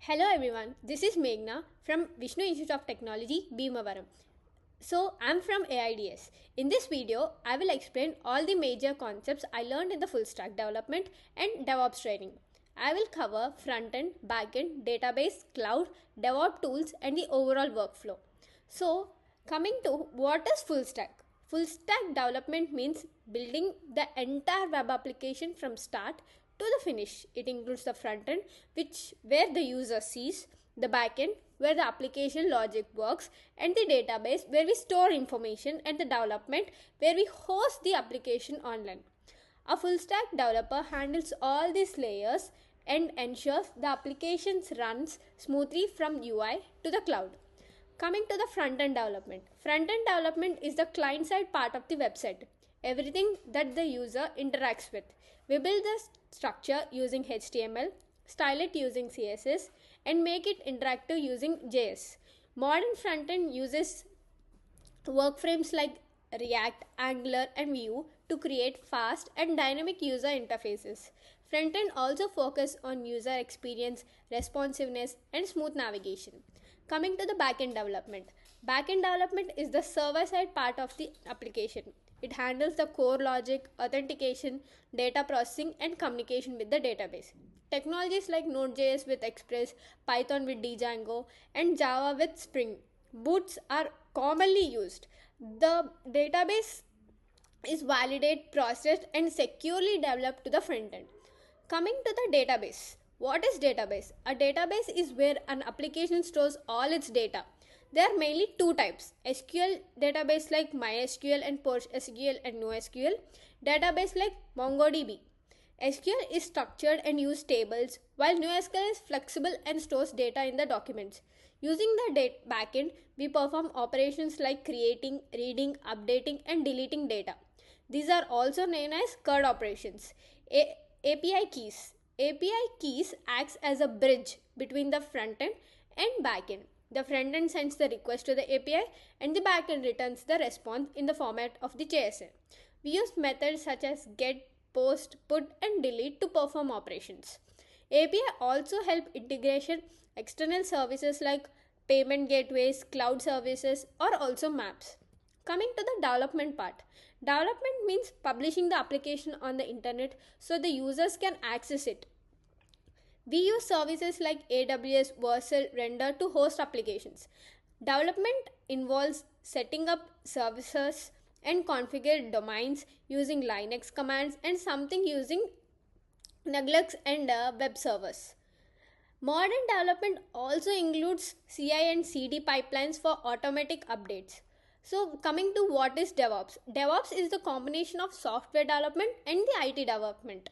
Hello everyone, this is Meghna from Vishnu Institute of Technology, Bhimavaram. I'm from AIDS. In this video, I will explain all the major concepts I learned in the full stack development and DevOps training. I will cover front-end, back-end, database, cloud, DevOps tools and the overall workflow. So, coming to what is full stack? Full stack development means building the entire web application from start to the finish. It includes the front end, which where the user sees, the back end, where the application logic works, and the database where we store information, and the development where we host the application online. A full stack developer handles all these layers and ensures the applications runs smoothly from UI to the cloud. Coming to the front end development. Front end development is the client side part of the website. Everything that the user interacts with. We build the structure using HTML, style it using CSS, and make it interactive using JS. Modern front end uses workframes like React, Angular, and Vue to create fast and dynamic user interfaces. Frontend also focus on user experience, responsiveness, and smooth navigation. Coming to the backend development. Backend development is the server-side part of the application. It handles the core logic, authentication, data processing, and communication with the database. Technologies like Node.js with Express, Python with Django, and Java with Spring Boots are commonly used. The database is validated, processed, and securely developed to the front end. Coming to the database. What is database? A database is where an application stores all its data. There are mainly two types: SQL database like MySQL and PostgreSQL and NoSQL, database like MongoDB. SQL is structured and uses tables, while NoSQL is flexible and stores data in the documents. Using the backend, we perform operations like creating, reading, updating, and deleting data. These are also known as CRUD operations. API keys. API keys acts as a bridge between the front end and back end. The front end sends the request to the API and the back end returns the response in the format of the JSON. We use methods such as get, post, put, and delete to perform operations. API also help integration external services like payment gateways, cloud services, or also maps. Coming to the development part. Development means publishing the application on the internet so the users can access it. We use services like AWS, Vercel, Render to host applications. Development involves setting up services and configure domains using Linux commands and something using Nuglux and web servers. Modern development also includes CI and CD pipelines for automatic updates. So, coming to what is DevOps? DevOps is the combination of software development and the IT development.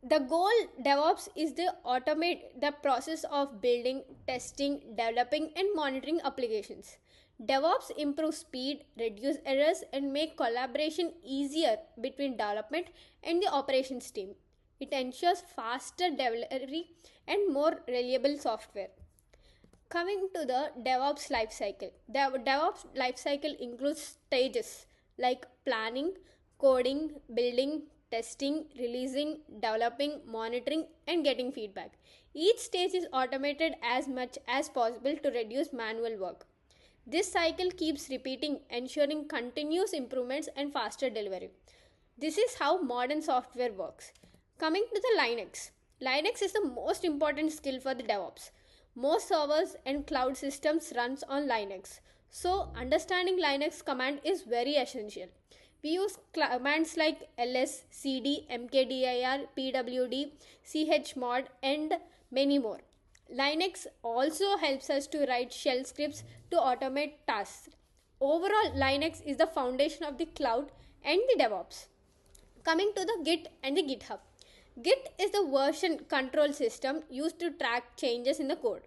The goal DevOps is to automate the process of building, testing, developing, and monitoring applications. DevOps improves speed, reduce errors, and make collaboration easier between development and the operations team. It ensures faster delivery and more reliable software. Coming to the DevOps lifecycle. The DevOps lifecycle includes stages like planning, coding, building, testing, releasing, developing, monitoring, and getting feedback. Each stage is automated as much as possible to reduce manual work. This cycle keeps repeating, ensuring continuous improvements and faster delivery. This is how modern software works. Coming to the Linux. Linux is the most important skill for the DevOps. Most servers and cloud systems runs on Linux. So understanding Linux command is very essential. We use commands like ls, cd, mkdir, pwd, chmod, and many more. Linux also helps us to write shell scripts to automate tasks. Overall, Linux is the foundation of the cloud and the DevOps. Coming to the Git and the GitHub. Git is the version control system used to track changes in the code.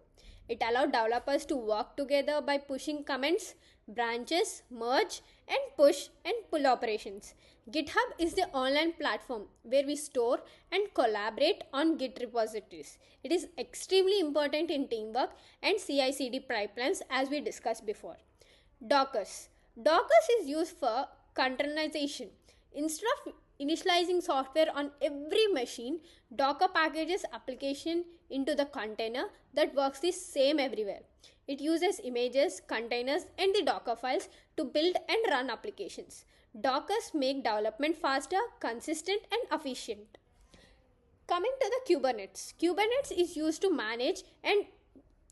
It allows developers to work together by pushing comments, branches, merge, and push and pull operations. GitHub is the online platform where we store and collaborate on Git repositories. It is extremely important in teamwork and CI/CD pipelines as we discussed before. Docker is used for containerization. Instead of initializing software on every machine, Docker packages application into the container that works the same everywhere. It uses images, containers, and the Docker files to build and run applications. Dockers make development faster, consistent, and efficient. Coming to the Kubernetes. Kubernetes is used to manage and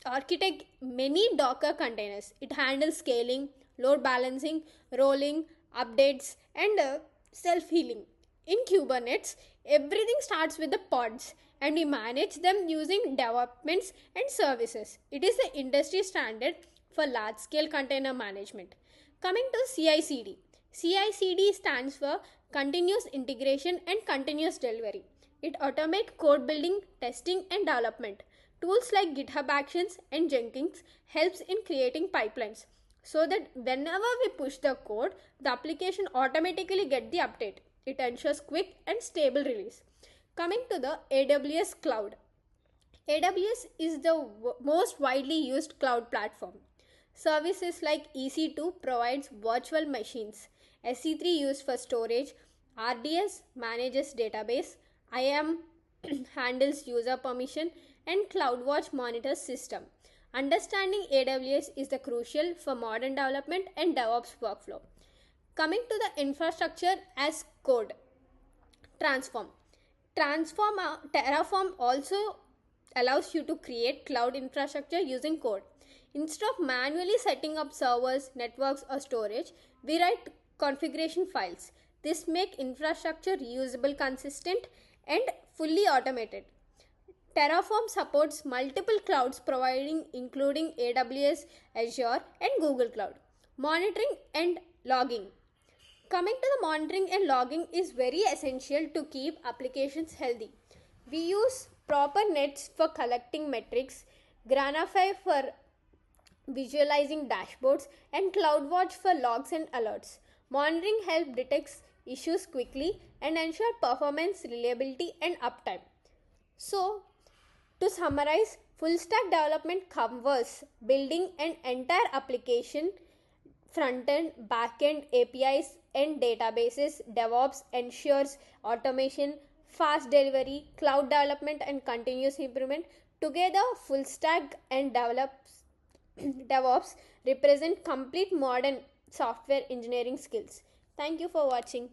architect many Docker containers. It handles scaling, load balancing, rolling, updates, and self-healing. In Kubernetes, everything starts with the pods and we manage them using developments and services. It is the industry standard for large-scale container management. Coming to CI/CD. CI/CD stands for Continuous Integration and Continuous Delivery. It automates code building, testing, and development. Tools like GitHub Actions and Jenkins helps in creating pipelines so that whenever we push the code, the application automatically gets the update. It ensures quick and stable release. Coming to the AWS Cloud. AWS is the most widely used cloud platform. Services like EC2 provides virtual machines. SC3 used for storage. RDS manages database. IAM handles user permission, and CloudWatch monitors system. Understanding AWS is the crucial for modern development and DevOps workflow. Coming to the infrastructure as code. Terraform also allows you to create cloud infrastructure using code. Instead of manually setting up servers, networks, or storage, we write configuration files. This makes infrastructure reusable, consistent, and fully automated. Terraform supports multiple clouds providing including AWS, Azure, and Google Cloud. Monitoring and logging. Coming to the monitoring and logging is very essential to keep applications healthy. We use proper nets for collecting metrics, Granify for visualizing dashboards, and CloudWatch for logs and alerts. Monitoring helps detect issues quickly and ensure performance, reliability, and uptime. So, to summarize, full stack development covers building an entire application, front end, back end, APIs, and databases. DevOps ensures automation, fast delivery, cloud development, and continuous improvement. Together, full stack and DevOps represent complete modern software engineering skills. Thank you for watching.